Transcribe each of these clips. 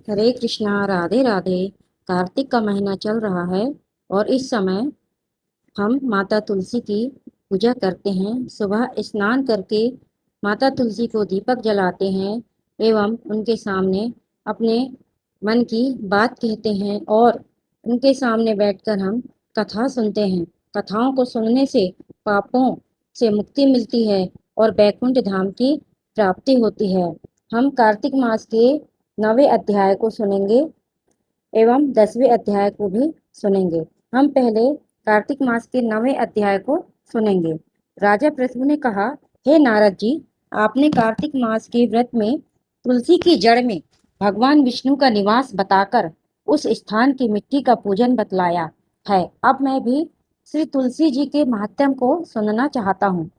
हरे कृष्णा, राधे राधे। कार्तिक का महीना चल रहा है और इस समय हम माता तुलसी की पूजा करते हैं। सुबह स्नान करके माता तुलसी को दीपक जलाते हैं एवं उनके सामने अपने मन की बात कहते हैं और उनके सामने बैठकर हम कथा सुनते हैं। कथाओं को सुनने से पापों से मुक्ति मिलती है और बैकुंठ धाम की प्राप्ति होती है। हम कार्तिक मास के 9वें अध्याय को सुनेंगे एवं 10वें अध्याय को भी सुनेंगे। हम पहले कार्तिक मास के 9वें अध्याय को सुनेंगे। राजा पृथु ने कहा, हे नारद जी, आपने कार्तिक मास के व्रत में तुलसी की जड़ में भगवान विष्णु का निवास बताकर उस स्थान की मिट्टी का पूजन बतलाया है। अब मैं भी श्री तुलसी जी के महात्म्य को सुनना चाहता हूँ।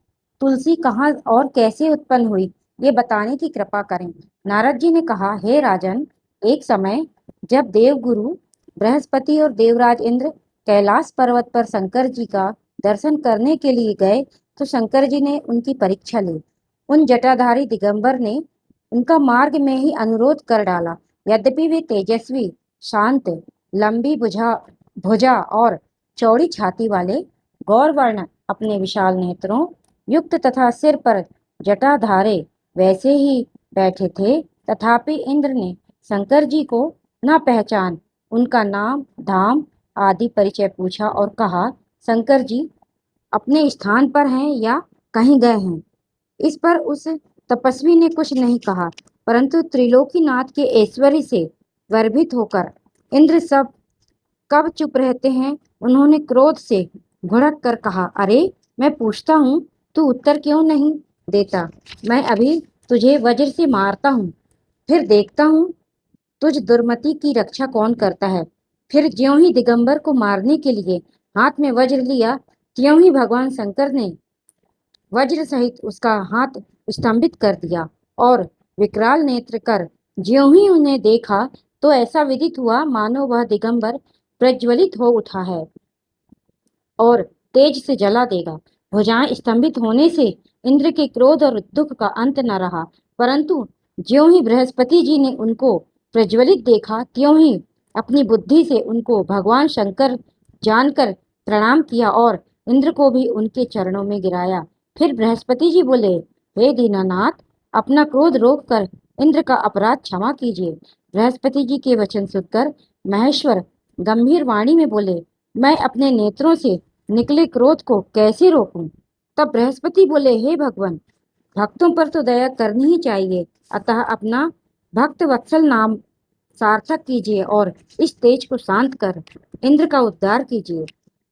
तुलसी कहाँ और कैसे उत्पन्न हुई, ये बताने की कृपा करें। नारद जी ने कहा, हे राजन, एक समय जब देवगुरु बृहस्पति और देवराज इंद्र कैलाश पर्वत पर शंकर जी का दर्शन करने के लिए गए तो शंकर जी ने उनकी परीक्षा ली। उन जटाधारी दिगंबर ने उनका मार्ग में ही अनुरोध कर डाला। यद्यपि वे तेजस्वी, शांत, लंबी भुजा और चौड़ी छाती वाले, गौरवर्ण अपने विशाल नेत्रों युक्त तथा सिर पर जटाधारे वैसे ही बैठे थे, तथापि इंद्र ने शंकर जी को न पहचान उनका नाम, धाम आदि परिचय पूछा और कहा, शंकर जी अपने स्थान पर हैं या कहीं गए हैं। इस पर उस तपस्वी ने कुछ नहीं कहा, परंतु त्रिलोकीनाथ के ऐश्वर्य से गर्भित होकर इंद्र सब कब चुप रहते हैं, उन्होंने क्रोध से भड़क कर कहा, अरे मैं पूछता हूँ, तू उत्तर क्यों नहीं देता? मैं अभी तुझे वज्र से मारता हूँ, फिर देखता हूँ तुझ दुर्मति की रक्षा कौन करता है। फिर ज्यों ही दिगंबर को मारने के लिए हाथ में वज्र लिया, त्यों ही भगवान शंकर ने वज्र सहित उसका हाथ स्तंभित कर दिया और विकराल नेत्र कर ज्यों ही उन्हें देखा तो ऐसा विदित हुआ मानो वह दिगंबर प्रज्वलित हो उठा है और तेज से जला देगा। भुजाएं स्तंभित होने से इंद्र के क्रोध और दुख का अंत न रहा, परंतु ज्यों ही बृहस्पति जी ने उनको प्रज्वलित देखा, त्यों ही अपनी बुद्धि से उनको भगवान शंकर जानकर प्रणाम किया और इंद्र को भी उनके चरणों में गिराया। फिर बृहस्पति जी बोले, हे दीनानाथ, अपना क्रोध रोककर इंद्र का अपराध क्षमा कीजिए। बृहस्पति जी के वचन सुनकर महेश्वर गंभीर वाणी में बोले, मैं अपने नेत्रों से निकले क्रोध को कैसे रोकूं? तब बृहस्पति बोले, हे भगवान, भक्तों पर तो दया करनी ही चाहिए, अतः अपना भक्त वत्सल नाम सार्थक कीजिए और इस तेज को शांत कर इंद्र का उद्धार कीजिए।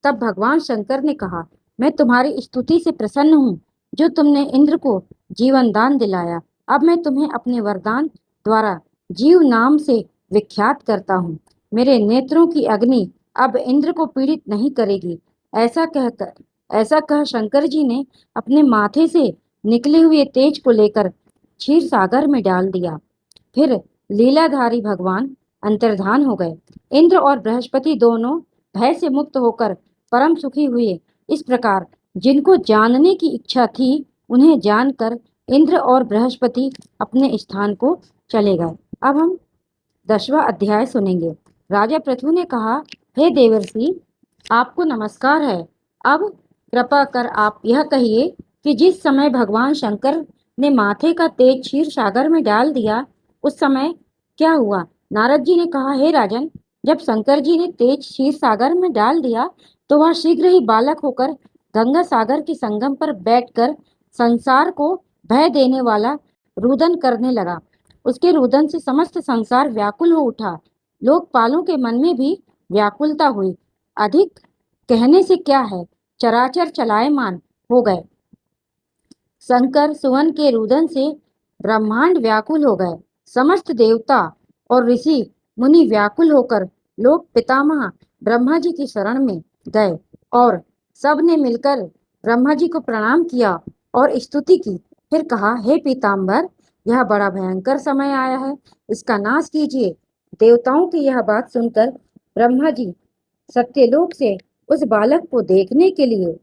तब भगवान शंकर ने कहा, मैं तुम्हारी स्तुति से प्रसन्न हूँ जो तुमने इंद्र को जीवन दान दिलाया। अब मैं तुम्हें अपने वरदान द्वारा जीव नाम से विख्यात करता हूँ। मेरे नेत्रों की अग्नि अब इंद्र को पीड़ित नहीं करेगी। ऐसा कह शंकर जी ने अपने माथे से निकले हुए तेज को लेकर क्षीर सागर में डाल दिया। फिर लीलाधारी भगवान अंतर्धान हो गए। इंद्र और बृहस्पति दोनों भय से मुक्त होकर परम सुखी हुए। इस प्रकार जिनको जानने की इच्छा थी, उन्हें जानकर इंद्र और बृहस्पति अपने स्थान को चले गए। अब हम 10वां अध्याय सुनेंगे। राजा पृथु ने कहा, हे देवर्षि, आपको नमस्कार है। अब कृपा कर आप यह कहिए कि जिस समय भगवान शंकर ने माथे का तेज क्षीर सागर में डाल दिया, उस समय क्या हुआ? नारद जी ने कहा, हे राजन, जब शंकर जी ने तेज क्षीर सागर में डाल दिया तो वह शीघ्र ही बालक होकर गंगा सागर के संगम पर बैठकर संसार को भय देने वाला रुदन करने लगा। उसके रुदन से समस्त संसार व्याकुल हो उठा। लोकपालों के मन में भी व्याकुलता हुई। अधिक कहने से क्या है, चराचर चलायमान हो गए। शंकर सुवन के रुदन से ब्रह्मांड व्याकुल हो गए। समस्त देवता और ऋषि मुनि व्याकुल होकर लोक पितामह ब्रह्मा जी की शरण में गए और सब ने मिलकर ब्रह्मा जी को प्रणाम किया और स्तुति की। फिर कहा, हे पीताम्बर, यह बड़ा भयंकर समय आया है, इसका नाश कीजिए। देवताओं की यह बात सुनकर ब्रह्मा जी सत्यलोक से उस बालक को देखने के लिए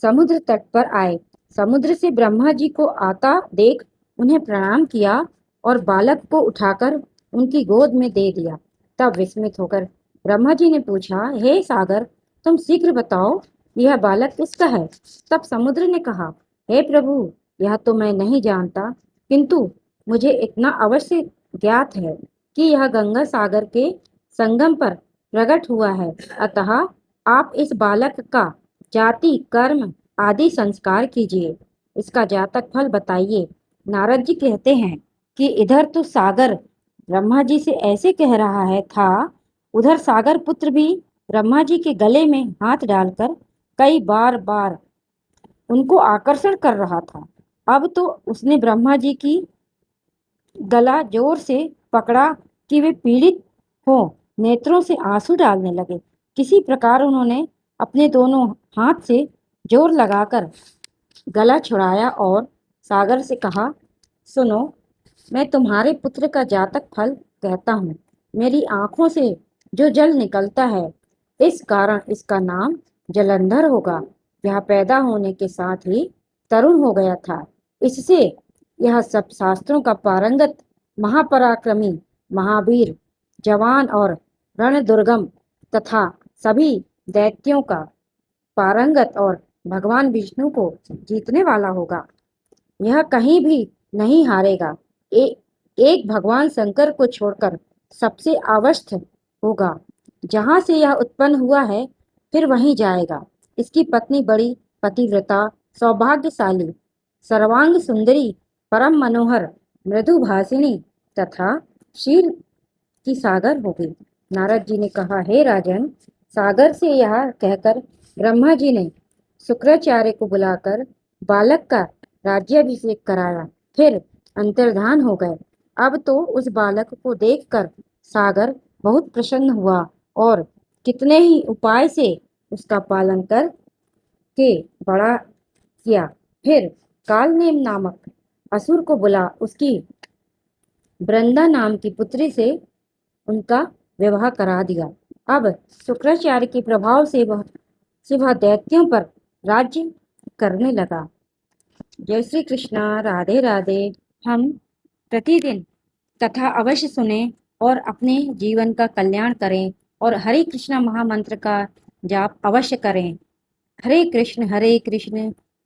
समुद्र तट पर आए। समुद्र से ब्रह्मा जी को आता देख उन्हें प्रणाम किया और बालक को उठाकर उनकी गोद में दे दिया। तब विस्मित होकर ब्रह्मा जी ने पूछा, हे सागर, तुम शीघ्र बताओ, यह बालक किसका है? तब समुद्र ने कहा, हे प्रभु, यह तो मैं नहीं जानता, किंतु मुझे इतना अवश्य ज्ञात है कि यह गंगा सागर के संगम पर प्रकट हुआ है। अतः आप इस बालक का जाति, कर्म आदि संस्कार कीजिए। इसका जातक फल बताइए। नारद जी कहते हैं कि इधर तो सागर ब्रह्मा जी से ऐसे कह रहा है था, उधर सागर पुत्र भी ब्रह्मा जी के गले में हाथ डालकर कई बार बार उनको आकर्षण कर रहा था। अब तो उसने ब्रह्मा जी की गला जोर से पकड़ा कि वे पीड़ित हो नेत्रों से आंसू डालने लगे। किसी प्रकार उन्होंने अपने दोनों हाथ से जोर लगाकर गला छुड़ाया और सागर से कहा, सुनो, मैं तुम्हारे पुत्र का जातक फल कहता हूँ। मेरी आंखों से जो जल निकलता है, इस कारण इसका नाम जलंधर होगा। यह पैदा होने के साथ ही तरुण हो गया था। इससे यह सब शास्त्रों का पारंगत, महापराक्रमी, महावीर, जवान और रण दुर्गम तथा सभी दैत्यों का पारंगत और भगवान विष्णु को जीतने वाला होगा। यह कहीं भी नहीं हारेगा। एक भगवान शंकर को छोड़कर सबसे अवस्थ होगा। जहाँ से यह उत्पन्न हुआ है, फिर वहीं जाएगा। इसकी पत्नी बड़ी पतिव्रता, सौभाग्यशाली, सर्वांग सुंदरी, परम मनोहर, मृदुभाषिणी तथा शील की सागर होगी। नारद जी ने कहा, हे राजन, सागर से यह कहकर ब्रह्मा जी ने शुक्राचार्य को बुलाकर बालक का राज्याभिषेक कराया। फिर अंतर्धान हो गए। अब तो उस बालक को देखकर सागर बहुत प्रसन्न हुआ और कितने ही उपाय से उसका पालन कर के बड़ा किया। फिर कालनेम नामक असुर को बुला उसकी वृंदा नाम की पुत्री से उनका विवाह करा दिया। अब शुक्राचार्य के प्रभाव से वह दैत्यों पर राज्य करने लगा। जय श्री कृष्णा। राधे राधे। हम प्रतिदिन कथा अवश्य सुने और अपने जीवन का कल्याण करें और हरे कृष्णा महामंत्र का जाप अवश्य करें। हरे कृष्ण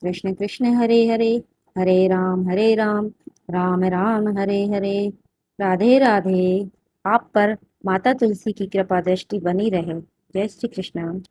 कृष्ण कृष्ण हरे हरे, हरे राम राम राम हरे हरे। राधे राधे। आप पर माता तुलसी की कृपा दृष्टि बनी रहे। जय श्री कृष्ण।